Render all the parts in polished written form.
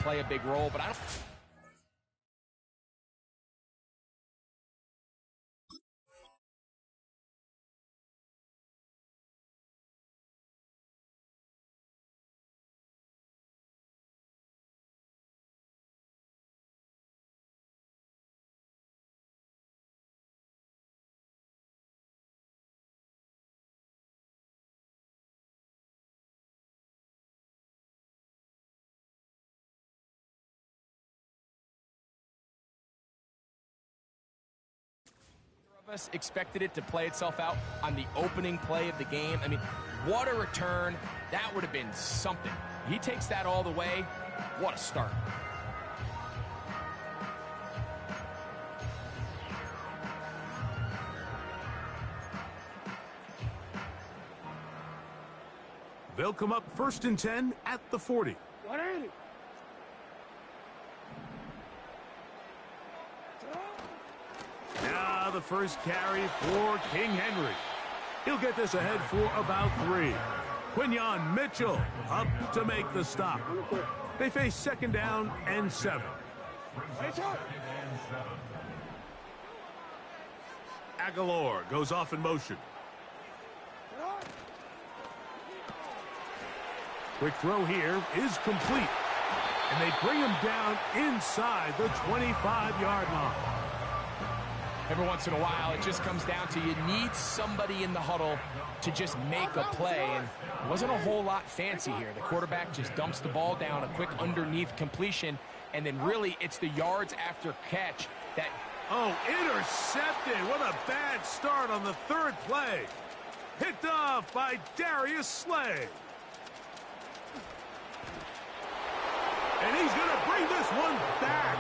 play a big role, but I don't... us expected it to play itself out on the opening play of the game. I mean, what a return. That would have been something. He takes that all the way. What a start. They'll come up 1st and 10 at the 40. Now the first carry for King Henry. He'll get this ahead for about 3. Quinyon Mitchell up to make the stop. They face 2nd down and 7. Aguilar goes off in motion. Quick throw here is complete. And they bring him down inside the 25-yard line. Every once in a while, it just comes down to you need somebody in the huddle to just make a play. And it wasn't a whole lot fancy here. The quarterback just dumps the ball down, a quick underneath completion, and then really it's the yards after catch that... Oh, intercepted. What a bad start on the 3rd play. Picked off by Darius Slay. And he's going to bring this one back.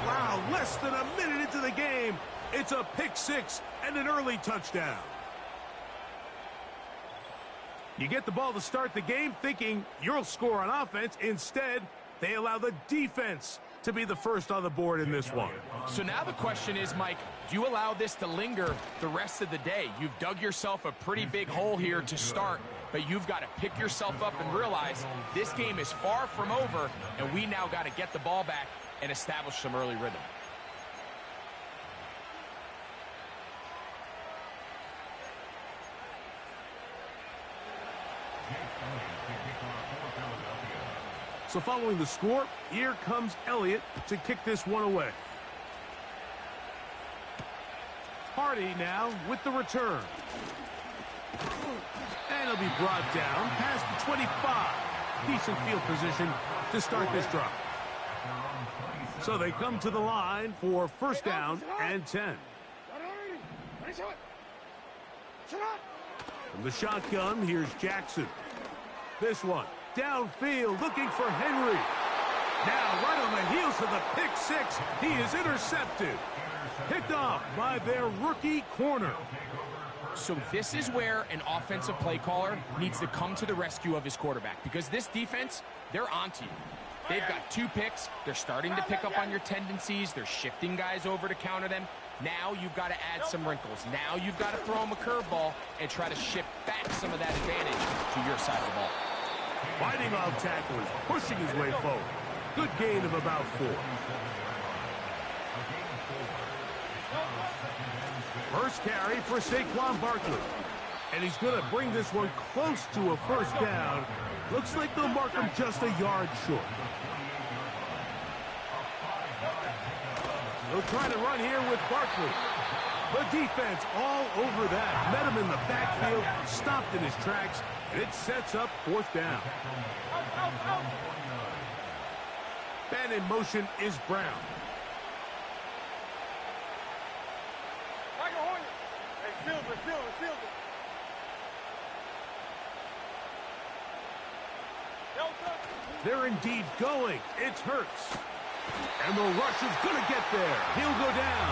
Wow, less than a minute into the game. It's a pick 6 and an early touchdown. You get the ball to start the game thinking you'll score on offense. Instead, they allow the defense to be the first on the board in this one. So now the question is, Mike, do you allow this to linger the rest of the day? You've dug yourself a pretty big hole here to start, but you've got to pick yourself up and realize this game is far from over, and we now got to get the ball back and establish some early rhythm. So following the score, here comes Elliott to kick this one away. Hardy now with the return. And he'll be brought down past the 25. Decent field position to start this drive. So they come to the line for 1st down and 10. From the shotgun, here's Jackson. This one downfield looking for Henry. Now right on the heels of the pick 6, he is intercepted. Picked off by their rookie corner. So this is where an offensive play caller needs to come to the rescue of his quarterback, because this defense, they're onto you. They've got 2 picks. They're starting to pick up on your tendencies. They're shifting guys over to counter them. Now you've got to add some wrinkles. Now you've got to throw him a curveball and try to shift back some of that advantage to your side of the ball. Fighting off tacklers, pushing his way forward. Good gain of about 4. First carry for Saquon Barkley. And he's going to bring this one close to a 1st down. Looks like they'll mark him just a yard short. They'll try to run here with Barkley. The defense all over that. Met him in the backfield, stopped in his tracks, and it sets up 4th down. Man in motion is Brown. They're indeed going. It's Hurts. And the rush is going to get there. He'll go down.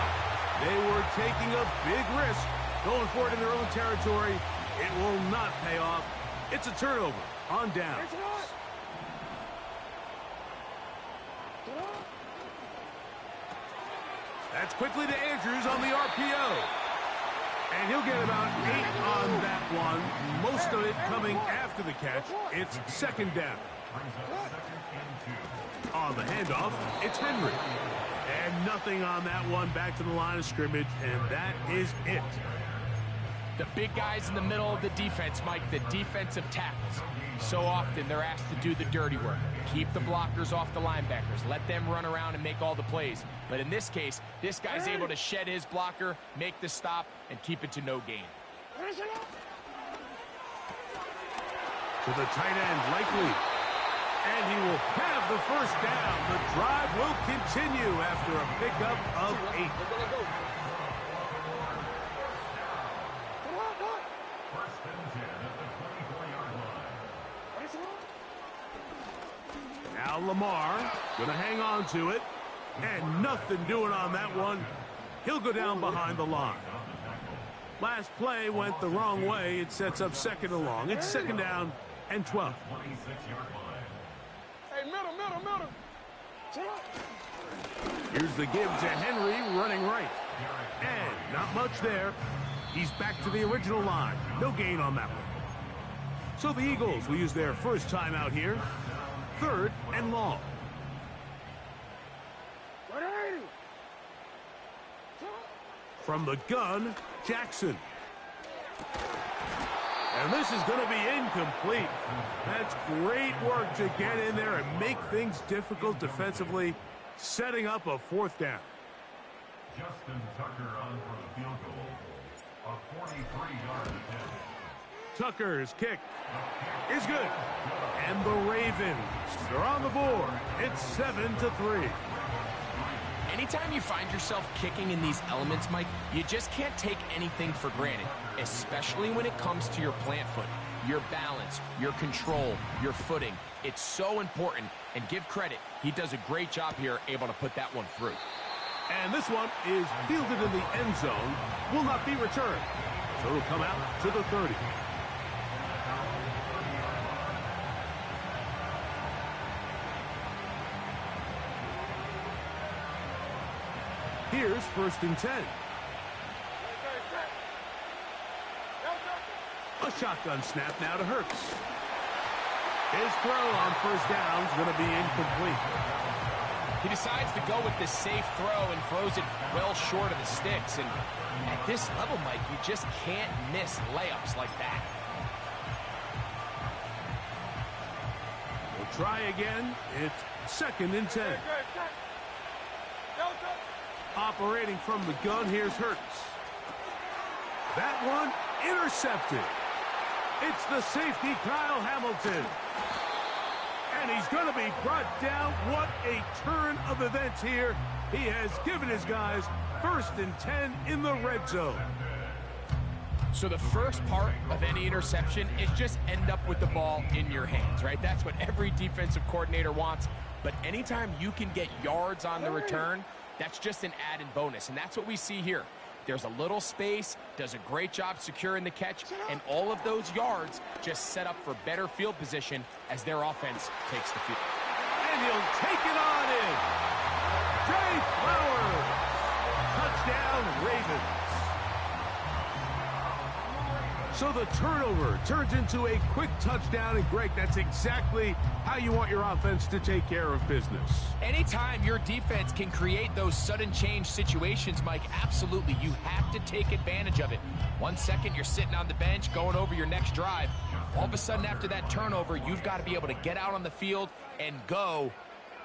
They were taking a big risk, going for it in their own territory. It will not pay off. It's a turnover on down. That's quickly to Andrews on the RPO. And he'll get about 8 on that one. Most of it coming after the catch. It's 2nd down. On the handoff, it's Henry. And nothing on that one. Back to the line of scrimmage, and that is it. The big guys in the middle of the defense, Mike, the defensive tackles. So often they're asked to do the dirty work. Keep the blockers off the linebackers. Let them run around and make all the plays. But in this case, this guy's able to shed his blocker, make the stop, and keep it to no gain. To the tight end, Likely. And he will have the first down. The drive will continue after a pickup of 8. Now Lamar going to hang on to it. And nothing doing on that one. He'll go down behind the line. Last play went the wrong way. It sets up second and long. It's second down and 12. Hey, middle. Here's the give to Henry running right. And not much there. He's back to the original line. No gain on that one. So the Eagles will use their first timeout here. Third and long. From the gun, Jackson. And this is going to be incomplete. That's great work to get in there and make things difficult defensively, setting up a fourth down. Justin Tucker on for the field goal. A 43-yard attempt. Tucker's kick is good. And the Ravens are on the board. It's 7-3. Anytime you find yourself kicking in these elements, Mike, you just can't take anything for granted, especially when it comes to your plant foot, your balance, your control, your footing. It's so important, and give credit. He does a great job here, able to put that one through. And this one is fielded in the end zone, will not be returned. So it'll come out to the 30. Here's first and 10. A shotgun snap now to Hurts. His throw on first down is going to be incomplete. He decides to go with the safe throw and throws it well short of the sticks. And at this level, Mike, you just can't miss layups like that. We'll try again. It's second and 10. Operating from the gun, here's Hurts. That one intercepted. It's the safety, Kyle Hamilton. And he's going to be brought down. What a turn of events here. He has given his guys first and 10 in the red zone. So the first part of any interception is just end up with the ball in your hands, right? That's what every defensive coordinator wants. But anytime you can get yards on the return, that's just an added bonus, and that's what we see here. There's a little space, does a great job securing the catch, and all of those yards just set up for better field position as their offense takes the field. And he'll take it on in. Trey Flowers. Touchdown, Ravens. So the turnover turns into a quick touchdown, and Greg, that's exactly how you want your offense to take care of business. Anytime your defense can create those sudden change situations, Mike, absolutely, you have to take advantage of it. 1 second, you're sitting on the bench, going over your next drive. All of a sudden, after that turnover, you've got to be able to get out on the field and go.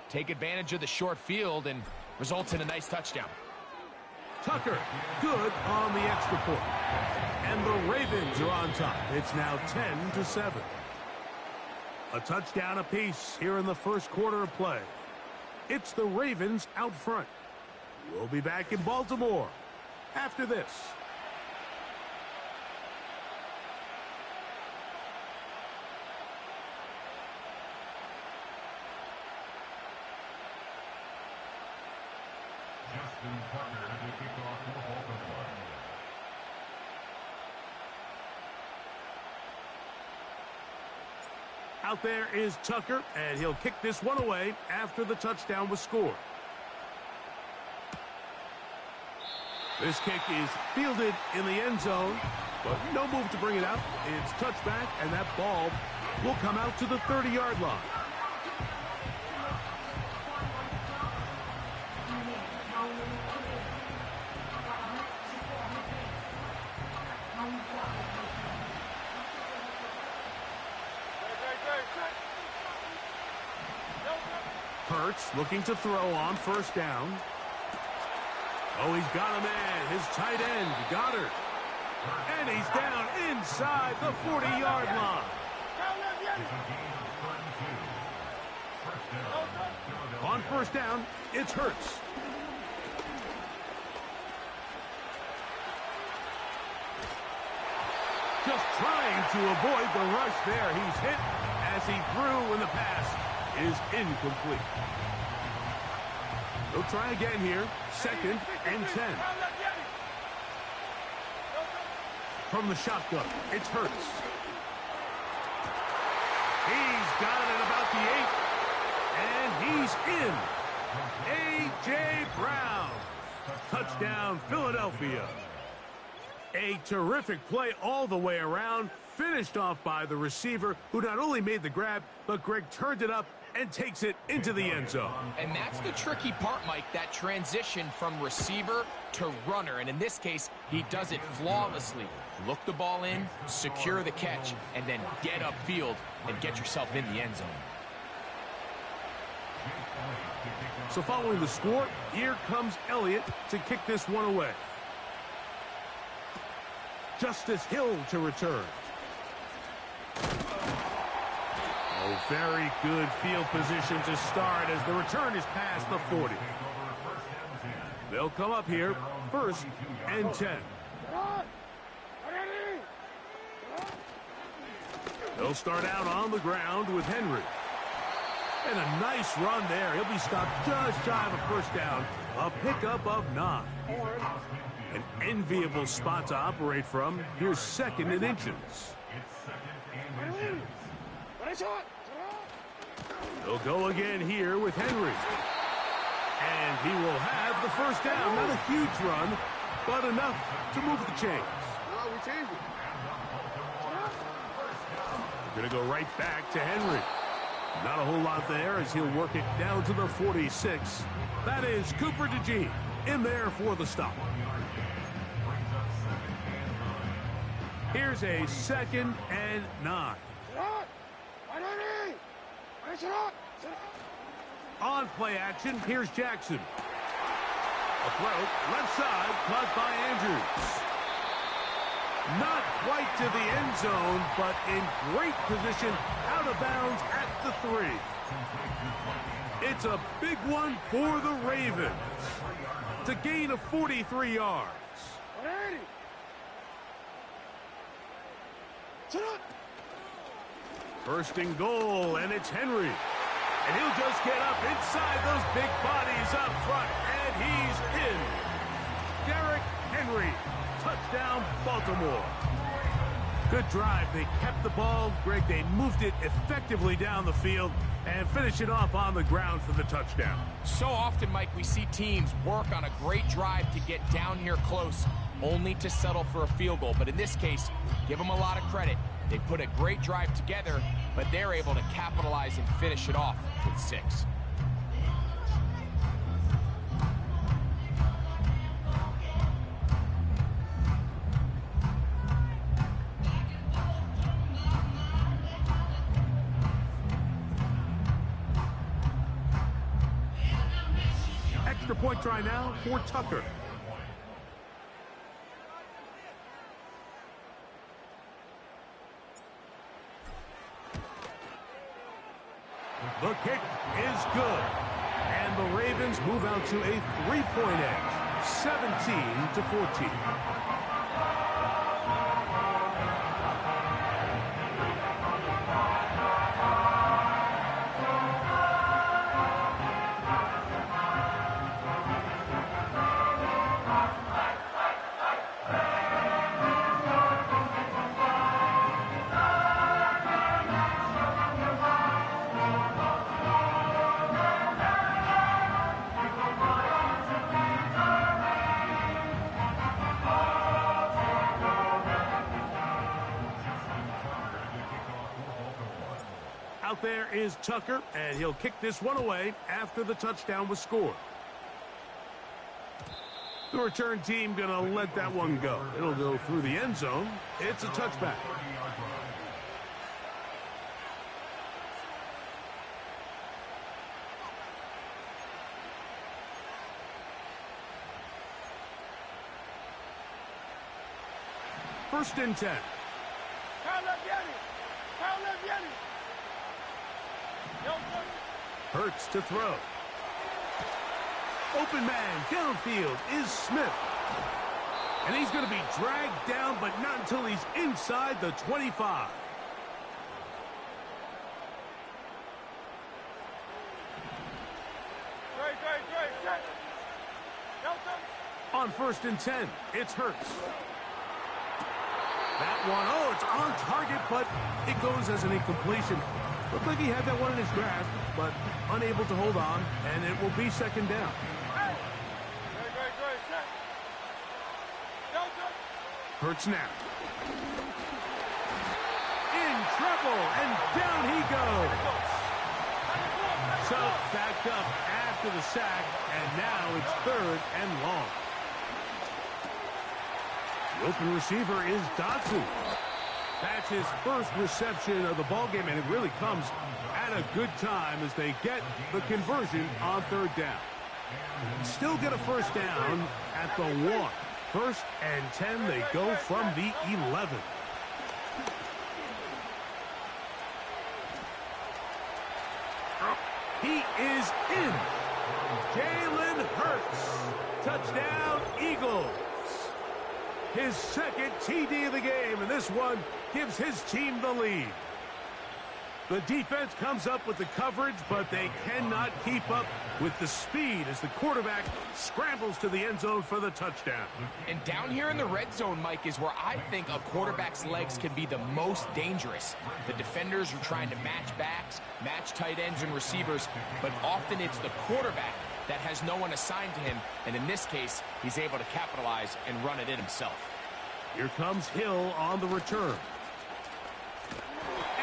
Take advantage of the short field, and results in a nice touchdown. Tucker, good on the extra point. And the Ravens are on top. It's now 10-7. A touchdown apiece here in the first quarter of play. It's the Ravens out front. We'll be back in Baltimore after this. Justin Tucker to kick off for Baltimore. Out there is Tucker, and he'll kick this one away after the touchdown was scored. This kick is fielded in the end zone, but no move to bring it out. It's touchback, and that ball will come out to the 30-yard line. Hurts looking to throw on first down. Oh, he's got a man. His tight end, Goddard. And he's down inside the 40-yard line. On first down, it's Hurts. Just trying to avoid the rush there. He's hit as he threw when the pass is incomplete. They'll try again here. 2nd and 10. From the shotgun, it's Hurts. He's got it at about the 8. And he's in. A.J. Brown. Touchdown, Philadelphia. A terrific play all the way around, finished off by the receiver, who not only made the grab, but Greg turned it up and takes it into the end zone. And that's the tricky part, Mike, that transition from receiver to runner. And in this case, he does it flawlessly. Look the ball in, secure the catch, and then get upfield and get yourself in the end zone. So following the score, here comes Elliott to kick this one away. Justice Hill to return. Oh, very good field position to start as the return is past the 40. They'll come up here, 1st and 10. They'll start out on the ground with Henry. And a nice run there. He'll be stopped just shy of a first down. A pickup of 9. An enviable spot to operate from. Here's 2nd and inches. They'll go again here with Henry. And he will have the first down. Not a huge run, but enough to move the chains. Going to go right back to Henry. Not a whole lot there as he'll work it down to the 46. That is Cooper DeJean in there for the stop. Here's a 2nd and 9. On play action, here's Jackson. A throw, left side, caught by Andrews. Not quite to the end zone, but in great position, out of bounds at the 3. It's a big one for the Ravens. To gain of 43 yards. First and goal, and it's Henry. And he'll just get up inside those big bodies up front, and he's in. Derrick Henry, touchdown, Baltimore. Good drive. They kept the ball. Greg, they moved it effectively down the field and finish it off on the ground for the touchdown. So often, Mike, we see teams work on a great drive to get down here close, only to settle for a field goal. But in this case, give them a lot of credit. They put a great drive together, but they're able to capitalize and finish it off with 6. Extra point try now for Tucker. The kick is good. And the Ravens move out to a 3-point edge, 17-14. Out there is Tucker, and he'll kick this one away after the touchdown was scored. The return team going to let that one go. It'll go through the end zone. It's a touchback. first and 10. Hurts to throw. Open man downfield is Smith. And he's going to be dragged down, but not until he's inside the 25. On first and 10, it's Hurts. That one, oh, it's on target, but it goes as an incompletion. Looked like he had that one in his grasp, but unable to hold on, and it will be second down. Hurts now. In trouble, and down he goes. So backed up after the sack, and now it's third and long. The open receiver is Dotson. That's his first reception of the ballgame, and it really comes at a good time as they get the conversion on third down. Still get a first down at the 1. First and 10, they go from the 11. He is in. Jalen Hurts. Touchdown, Eagles. His second TD of the game, and this one gives his team the lead. The defense comes up with the coverage, but they cannot keep up with the speed as the quarterback scrambles to the end zone for the touchdown. And down here in the red zone, Mike, is where I think a quarterback's legs can be the most dangerous. The defenders are trying to match backs, match tight ends and receivers, but often it's the quarterback that has no one assigned to him, and in this case, he's able to capitalize and run it in himself. Here comes Hill on the return.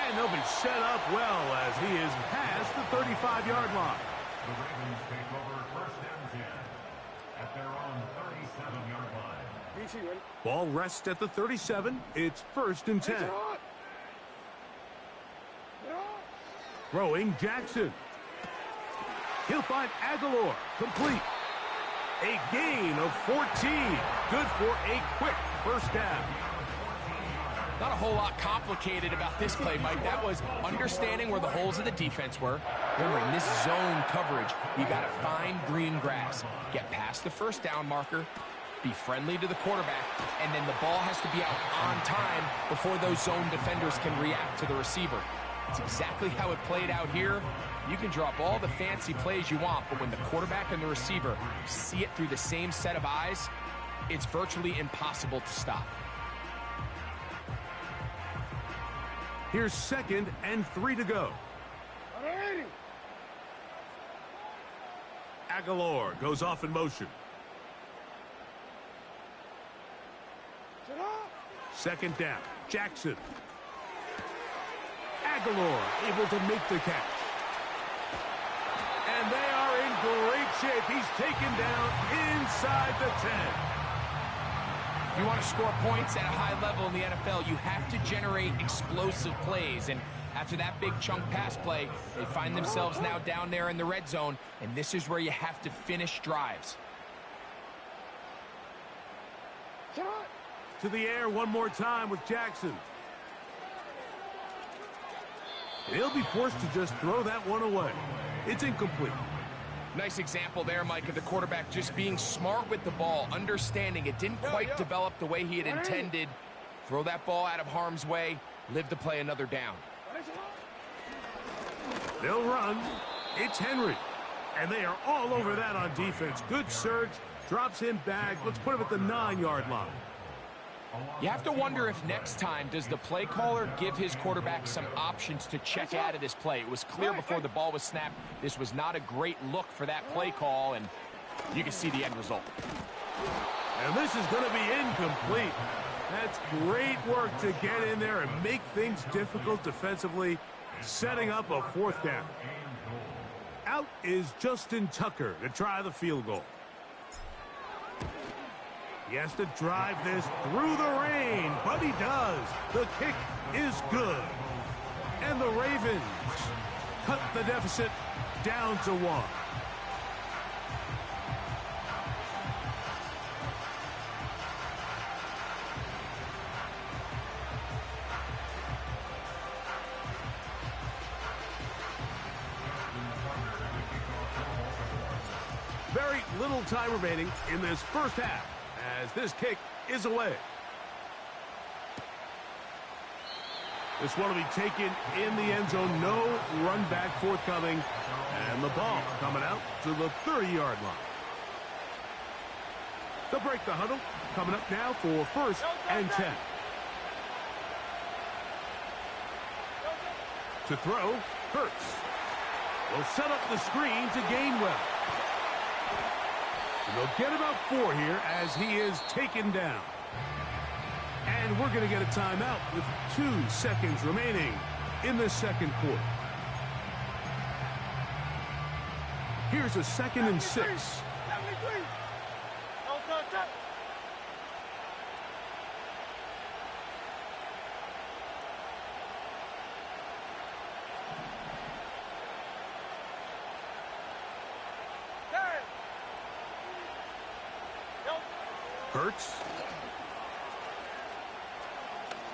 And they'll be set up well as he is past the 35-yard line. The Ravens take over first and 10 at their own 37-yard line. Ball rests at the 37. It's first and 10. Throwing Jackson. He'll find Aguilar. Complete. A gain of 14. Good for a quick first down. Not a whole lot complicated about this play, Mike. That was understanding where the holes of the defense were. Remember, in this zone coverage, you got to find green grass. Get past the first down marker, be friendly to the quarterback, and then the ball has to be out on time before those zone defenders can react to the receiver. It's exactly how it played out here. You can drop all the fancy plays you want, but when the quarterback and the receiver see it through the same set of eyes, it's virtually impossible to stop. Here's second and 3 to go. Aguilar goes off in motion. Second down. Jackson. Aguilar able to make the catch. And they are in great shape. He's taken down inside the 10. If you want to score points at a high level in the NFL, you have to generate explosive plays. And after that big chunk pass play, they find themselves now down there in the red zone, and this is where you have to finish drives. To the air one more time with Jackson. He'll be forced to just throw that one away. It's incomplete. Nice example there, Mike, of the quarterback just being smart with the ball, understanding it didn't quite develop the way he had intended. Throw that ball out of harm's way, live to play another down. They'll run. It's Henry. And they are all over that on defense. Good surge. Drops him back. Let's put him at the 9-yard line. You have to wonder if next time, does the play caller give his quarterback some options to check out of this play? It was clear before the ball was snapped, this was not a great look for that play call, and you can see the end result. And this is going to be incomplete. That's great work to get in there and make things difficult defensively, setting up a fourth down. Out is Justin Tucker to try the field goal. He has to drive this through the rain, but he does. The kick is good. And the Ravens cut the deficit down to 1. Very little time remaining in this first half as this kick is away. This one will be taken in the end zone. No run back forthcoming. And the ball coming out to the 30-yard line. They'll break the huddle. Coming up now for 1st and 10. To throw, Hurts. Will set up the screen to Gainwell. And they'll get about 4 here as he is taken down. And we're going to get a timeout with 2 seconds remaining in the second quarter. Here's a 2nd and 6. Hurts.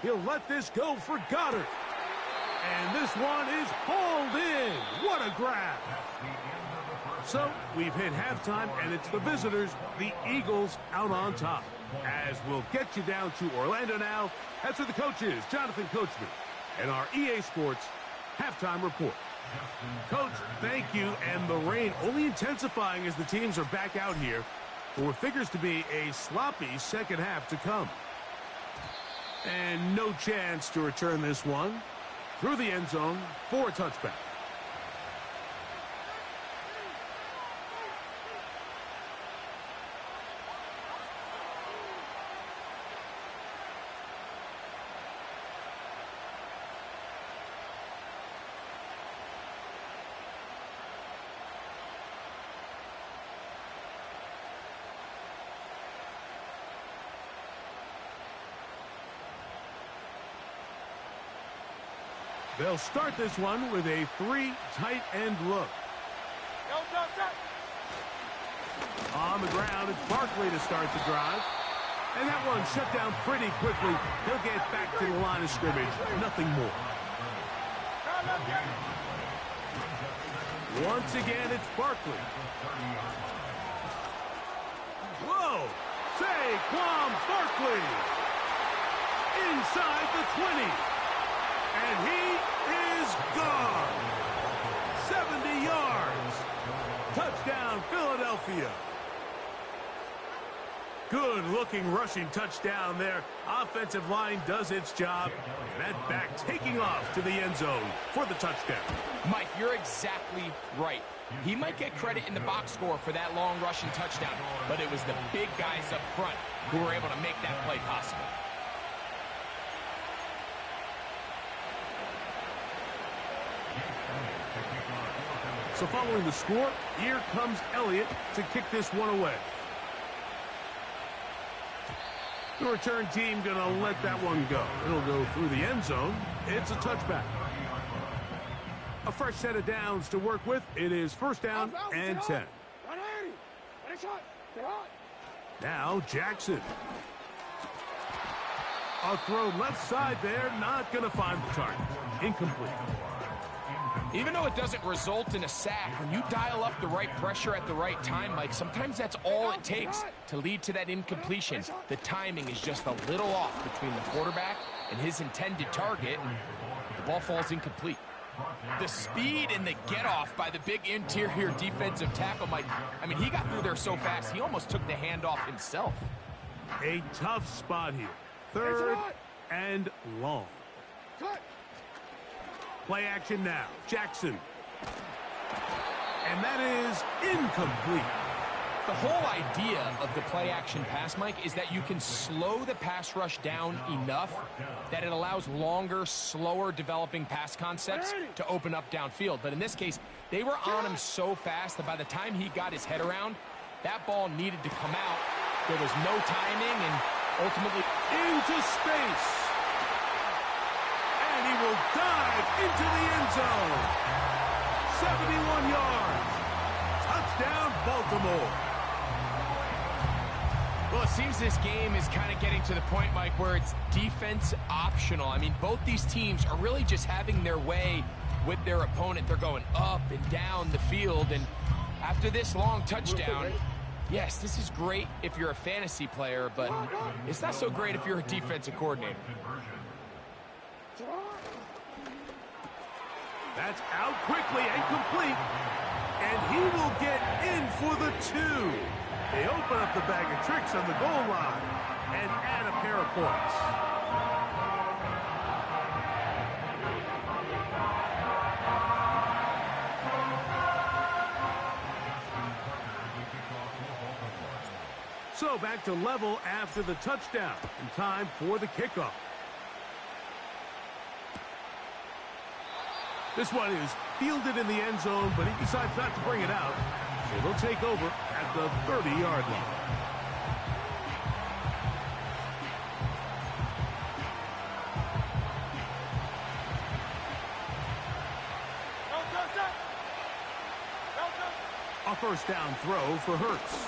He'll let this go for Goddard. And this one is hauled in. What a grab. So we've hit halftime, and it's the visitors, the Eagles, out on top. As we'll get you down to Orlando now. That's where the coach is, Jonathan Coachman, and our EA Sports halftime report. Coach, thank you. And the rain only intensifying as the teams are back out here for what figures to be a sloppy second half to come. And no chance to return this one through the end zone for a touchback. They'll start this one with a 3 tight end look. On the ground, it's Barkley to start the drive. And that one shut down pretty quickly. He'll get back to the line of scrimmage. Nothing more. Once again, it's Barkley. Whoa! Saquon Barkley! Inside the 20. And he is gone. 70 yards. Touchdown, Philadelphia. Good-looking rushing touchdown there. Offensive line does its job. And that back taking off to the end zone for the touchdown. Mike, you're exactly right. He might get credit in the box score for that long rushing touchdown, but it was the big guys up front who were able to make that play possible. So following the score, here comes Elliott to kick this one away. The return team going to let that one go. It'll go through the end zone. It's a touchback. A fresh set of downs to work with. It is 1st down and 10. Now Jackson. A throw left side there. Not going to find the target. Incomplete. Even though it doesn't result in a sack, when you dial up the right pressure at the right time, Mike, sometimes that's all it takes to lead to that incompletion. The timing is just a little off between the quarterback and his intended target. The ball falls incomplete. The speed and the get-off by the big interior defensive tackle, Mike, I mean, he got through there so fast, he almost took the handoff himself. A tough spot here. 3rd and long. Play action now. Jackson. And that is incomplete. The whole idea of the play action pass, Mike, is that you can slow the pass rush down enough that it allows longer, slower developing pass concepts to open up downfield. But in this case, they were on him so fast that by the time he got his head around, that ball needed to come out. There was no timing and ultimately into space. He will dive into the end zone. 71 yards. Touchdown, Baltimore. Well, it seems this game is kind of getting to the point, Mike, where it's defense optional. I mean, both these teams are really just having their way with their opponent. They're going up and down the field, and after this long touchdown, Yes, this is great if you're a fantasy player, but it's not so great if you're a defensive coordinator. That's out quickly and complete. And he will get in for the 2. They open up the bag of tricks on the goal line and add a pair of points. So back to level after the touchdown, and time for the kickoff. This one is fielded in the end zone, but he decides not to bring it out. So they'll take over at the 30-yard line. A first down throw for Hurts.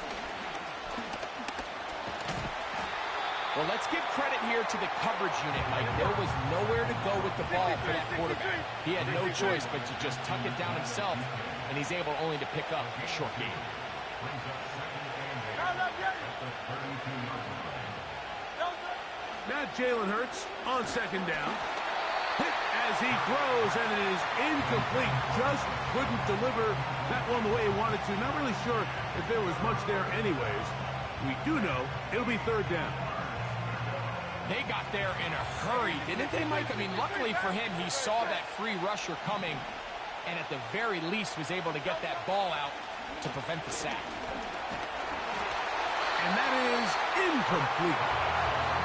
Well, let's give credit here to the coverage unit, Mike. There was nowhere to go with the ball for that quarterback. He had no choice but to just tuck it down himself, and he's able only to pick up a short gain. Now Jalen Hurts on second down. Hit as he throws, and it is incomplete. Just couldn't deliver that one the way he wanted to. Not really sure if there was much there anyways. We do know it'll be third down. They got there in a hurry, didn't they, Mike? I mean, luckily for him, he saw that free rusher coming, and at the very least was able to get that ball out to prevent the sack. And that is incomplete.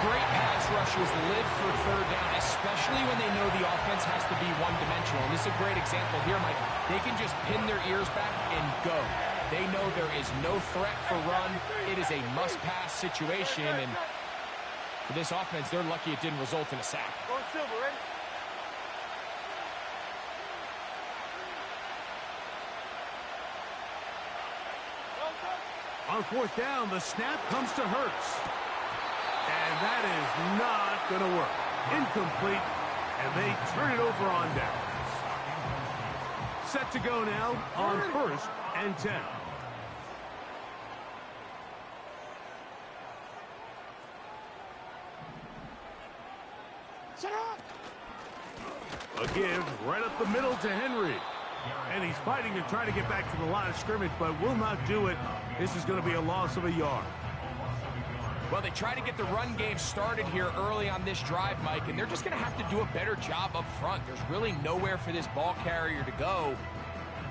Great pass rushers live for third down, especially when they know the offense has to be one-dimensional. And this is a great example here, Mike. They can just pin their ears back and go. They know there is no threat for run. It is a must-pass situation, and for this offense, they're lucky it didn't result in a sack. Going silver, ready? On fourth down, the snap comes to Hurts. And that is not going to work. Incomplete, and they turn it over on downs. Set to go now on first and 10. A give right up the middle to Henry. And he's fighting to try to get back to the line of scrimmage, but will not do it. This is going to be a loss of a yard. Well, they try to get the run game started here early on this drive, Mike, and they're just going to have to do a better job up front. There's really nowhere for this ball carrier to go.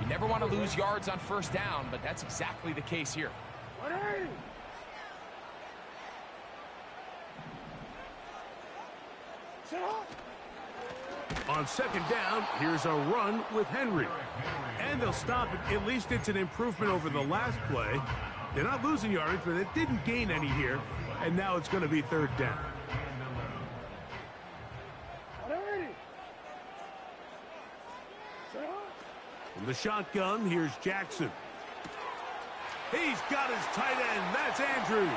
You never want to lose yards on first down, but that's exactly the case here. On second down, here's a run with Henry. And they'll stop it. At least it's an improvement over the last play. They're not losing yardage, but it didn't gain any here. And now it's going to be third down. From the shotgun, here's Jackson. He's got his tight end. That's Andrews.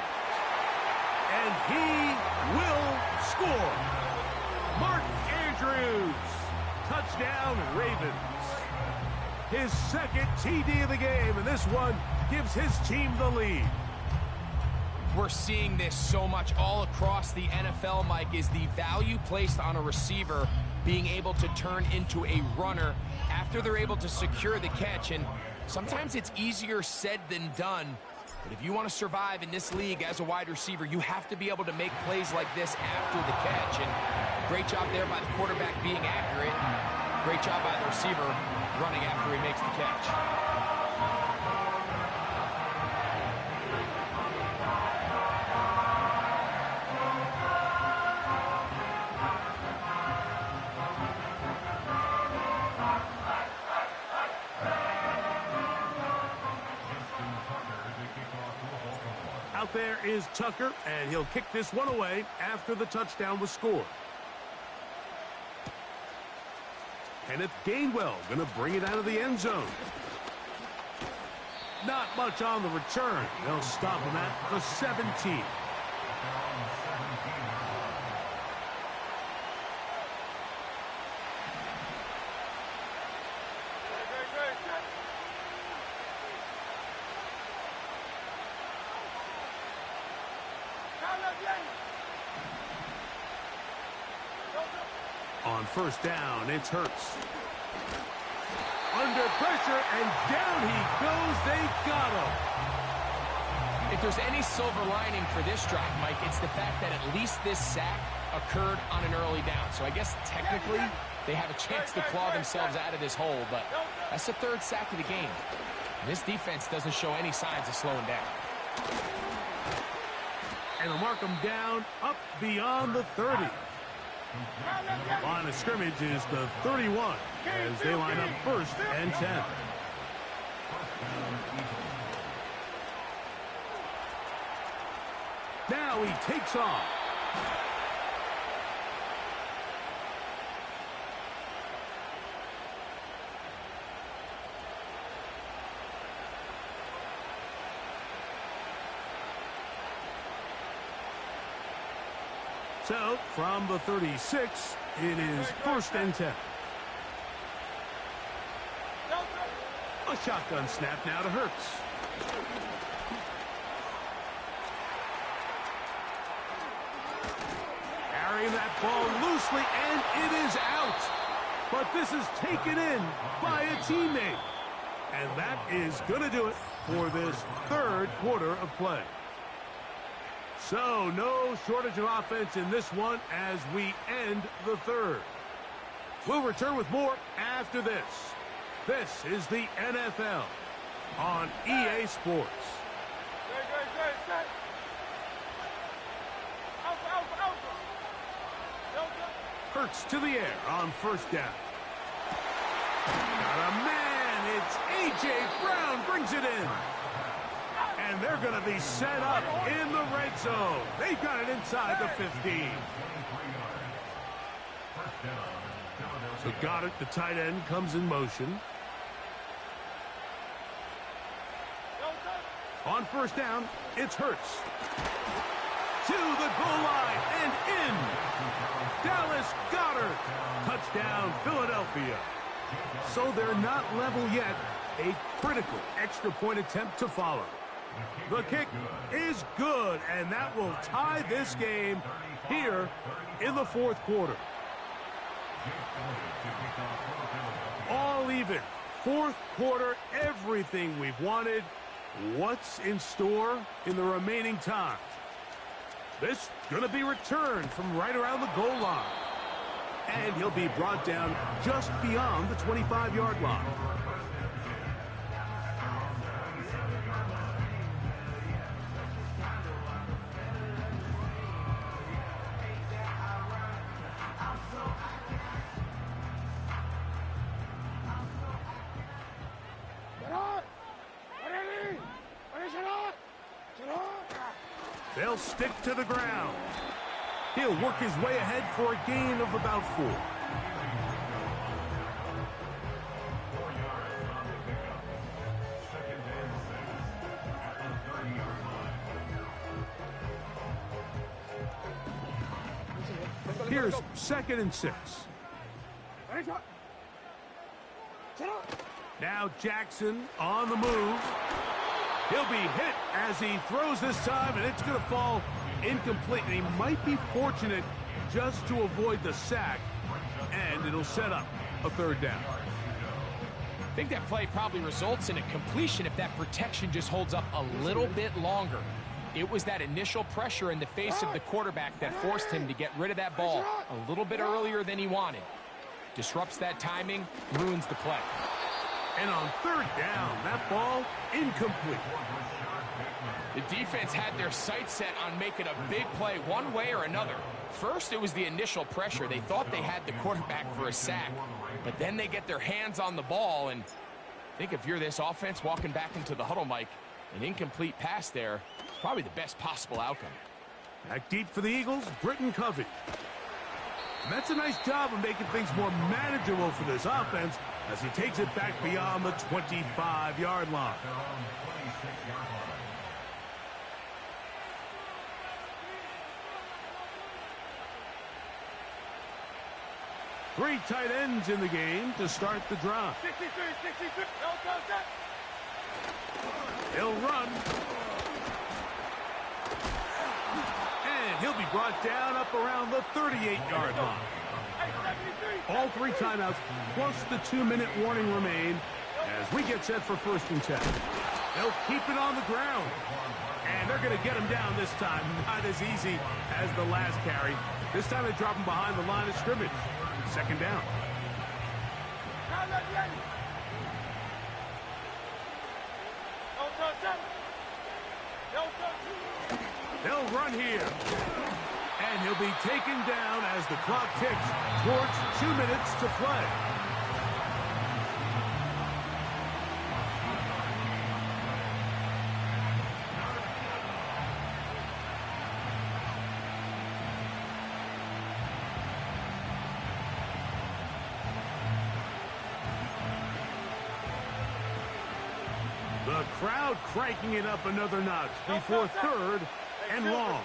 And he will score. Mark Andrews. Touchdown, Ravens. His second TD of the game, and this one gives his team the lead. We're seeing this so much all across the NFL, Mike, is the value placed on a receiver being able to turn into a runner after they're able to secure the catch. And sometimes it's easier said than done. But if you want to survive in this league as a wide receiver, you have to be able to make plays like this after the catch. And great job there by the quarterback being accurate. And great job by the receiver running after he makes the catch. Out there is Tucker, and he'll kick this one away after the touchdown was scored. Kenneth Gainwell going to bring it out of the end zone. Not much on the return. They'll stop him at the 17. On first down, it's Hurts. Under pressure, and down he goes. They got him. If there's any silver lining for this drive, Mike, it's the fact that at least this sack occurred on an early down. So I guess technically they have a chance to claw themselves out of this hole, but that's the third sack of the game. And this defense doesn't show any signs of slowing down. And they'll mark them down up beyond the 30. Line of scrimmage is the 31 as they line up first and 10. Now he takes off. So, from the 36, it is first and 10. A shotgun snap now to Hurts. Carrying that ball loosely, and it is out. But this is taken in by a teammate. And that is going to do it for this third quarter of play. So, no shortage of offense in this one as we end the third. We'll return with more after this. This is the NFL on EA Sports. Hurts to the air on first down. Got a man. It's A.J. Brown brings it in. And they're going to be set up in the red zone. They've got it inside the 15. So Goddard, the tight end, comes in motion. On first down, it's Hurts. To the goal line and in. Dallas Goddard. Touchdown, Philadelphia. So they're not level yet. A critical extra point attempt to follow. The kick is good, and that will tie this game here in the fourth quarter. All even. Fourth quarter, everything we've wanted. What's in store in the remaining time? This going to be returned from right around the goal line. And he'll be brought down just beyond the 25-yard line. They'll stick to the ground. He'll work his way ahead for a gain of about 4. Here's 2nd and 6. Now Jackson on the move. He'll be hit as he throws this time, and it's going to fall incomplete. And he might be fortunate just to avoid the sack, and it'll set up a third down. I think that play probably results in a completion if that protection just holds up a little bit longer. It was that initial pressure in the face of the quarterback that forced him to get rid of that ball a little bit earlier than he wanted. Disrupts that timing, ruins the play. And on third down, that ball incomplete. The defense had their sights set on making a big play one way or another. First, it was the initial pressure. They thought they had the quarterback for a sack, but then they get their hands on the ball, and I think if you're this offense walking back into the huddle, Mike, an incomplete pass there is probably the best possible outcome. Back deep for the Eagles, Britton Covey. And that's a nice job of making things more manageable for this offense as he takes it back beyond the 25-yard line. 3 tight ends in the game to start the drive. He'll run. And he'll be brought down up around the 38-yard line. All 3 timeouts plus the 2-minute warning remain as we get set for 1st and 10. They'll keep it on the ground. And they're going to get him down this time. Not as easy as the last carry. This time they drop him behind the line of scrimmage. 2nd down. They'll run here. And he'll be taken down as the clock ticks towards 2 minutes to play. The crowd cranking it up another notch before 3rd and long.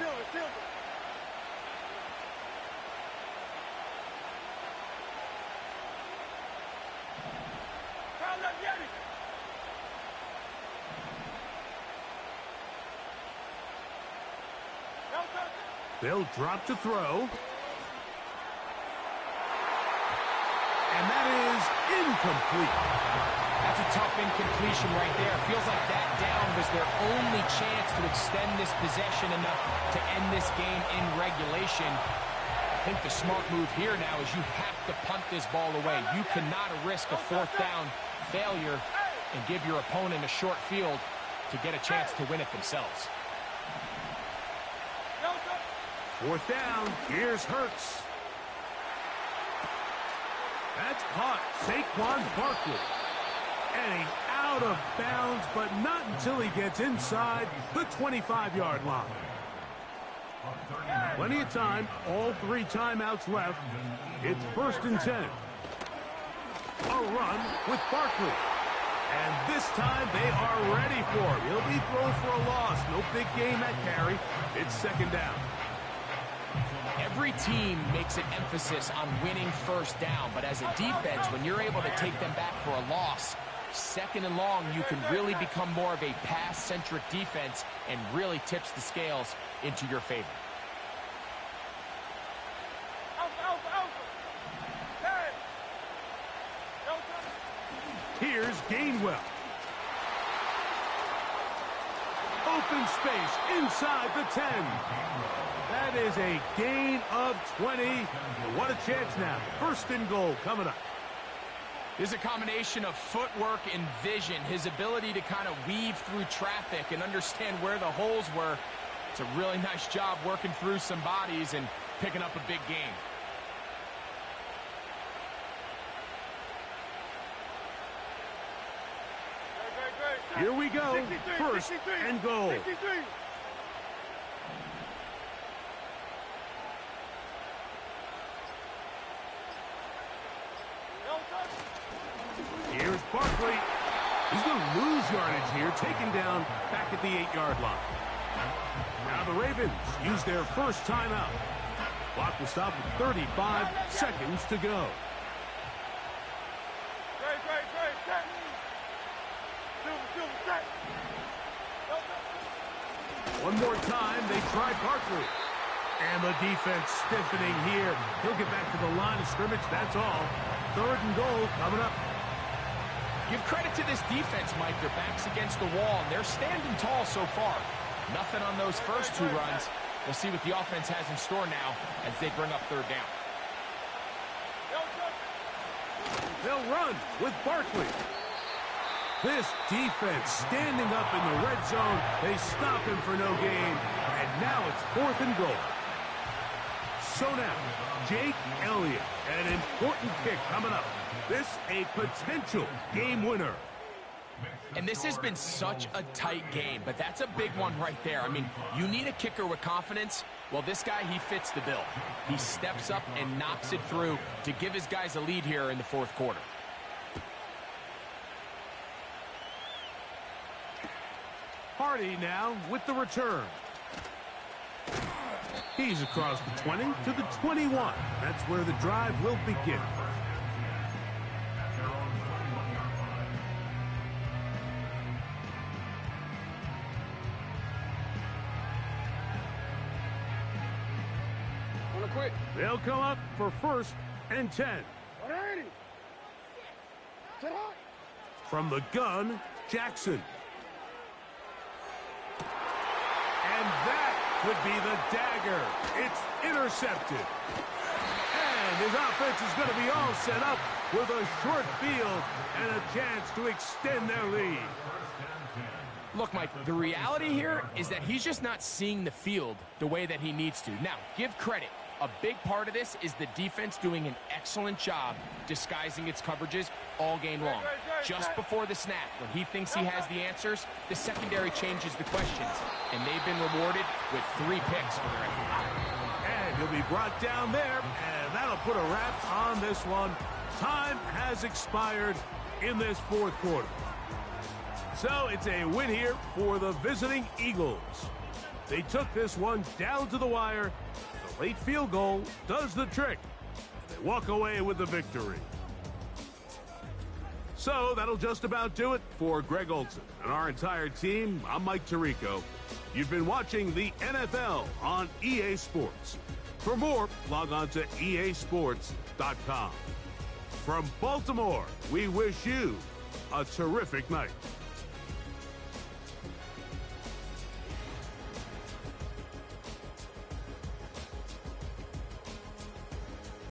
They'll drop to throw. And that is incomplete. That's a tough incompletion right there. Feels like that down was their only chance to extend this possession enough to end this game in regulation. I think the smart move here now is you have to punt this ball away. You cannot risk a 4th down failure and give your opponent a short field to get a chance to win it themselves. 4th down. Here's Hurts. That's caught. Saquon Barkley. And he's out of bounds, but not until he gets inside the 25-yard line. Plenty of time. All 3 timeouts left. It's 1st and 10. A run with Barkley. And this time they are ready for him. He'll be thrown for a loss. No big gain that carry. It's 2nd down. Every team makes an emphasis on winning 1st down, but as a defense, when you're able to take them back for a loss, 2nd and long, you can really become more of a pass-centric defense and really tips the scales into your favor. Here's Gainwell. Open space inside the 10. That is a gain of 20. And what a chance now. 1st and goal coming up. There's a combination of footwork and vision, his ability to kind of weave through traffic and understand where the holes were. It's a really nice job working through some bodies and picking up a big game. Here we go. 1st and goal. Here's Barkley. He's going to lose yardage here, taken down back at the 8-yard line. Now the Ravens use their 1st timeout. Clock will stop with 35 seconds to go. One more time, they try Barkley. And the defense stiffening here. He'll get back to the line of scrimmage, that's all. 3rd and goal coming up. Give credit to this defense, Mike. Their back's against the wall, and they're standing tall so far. Nothing on those first 2 runs. We'll see what the offense has in store now as they bring up 3rd down. They'll run with Barkley. This defense standing up in the red zone. They stop him for no gain. And now it's 4th and goal. So now, Jake Elliott, an important kick coming up. This a potential game winner. And this has been such a tight game, but that's a big one right there. I mean, you need a kicker with confidence. Well, this guy, he fits the bill. He steps up and knocks it through to give his guys a lead here in the 4th quarter. Hardy now with the return. He's across the 20 to the 21. That's where the drive will begin. They'll come up for 1st and 10. From the gun, Jackson. And that could be the dagger. It's intercepted. And his offense is going to be all set up with a short field and a chance to extend their lead. Look, Mike, the reality here is that he's just not seeing the field the way that he needs to. Now, give credit. A big part of this is the defense doing an excellent job disguising its coverages all game long. Just before the snap, when he thinks he has the answers, the secondary changes the questions, and they've been rewarded with 3 picks for their effort. And he'll be brought down there, and that'll put a wrap on this one. Time has expired in this 4th quarter. So it's a win here for the visiting Eagles. They took this one down to the wire. The late field goal does the trick. They walk away with the victory. So that'll just about do it for Greg Olson and our entire team. I'm Mike Tirico. You've been watching the NFL on EA Sports. For more, log on to easports.com. From Baltimore, we wish you a terrific night.